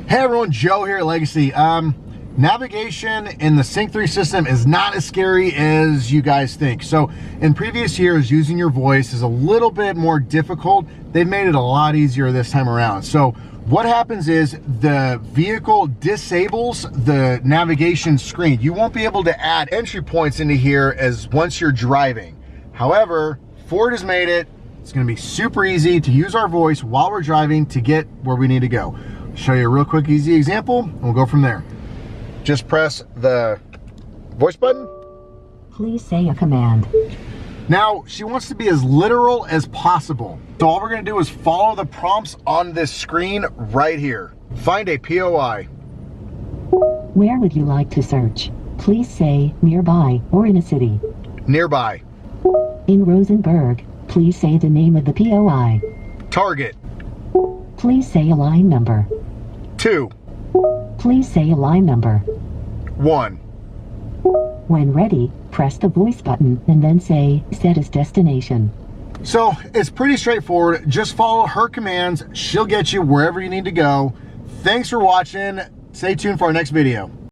Hey everyone, Joe here at Legacy. Navigation in the Sync 3 system is not as scary as you guys think. So in previous years, using your voice is a little bit more difficult. They've made it a lot easier this time around. So what happens is the vehicle disables the navigation screen. You won't be able to add entry points into here as once you're driving. However, Ford has made it. It's gonna be super easy to use our voice while we're driving to get where we need to go. Show you a real quick, easy example, and we'll go from there. Just press the voice button. Please say a command. Now, she wants to be as literal as possible. So all we're gonna do is follow the prompts on this screen right here. Find a POI. Where would you like to search? Please say nearby or in a city. Nearby. In Rosenberg, please say the name of the POI. Target. Please say a line number. 2. Please say a line number. 1. When ready, press the voice button and then say set as destination. So it's pretty straightforward. Just follow her commands. She'll get you wherever you need to go. Thanks for watching. Stay tuned for our next video.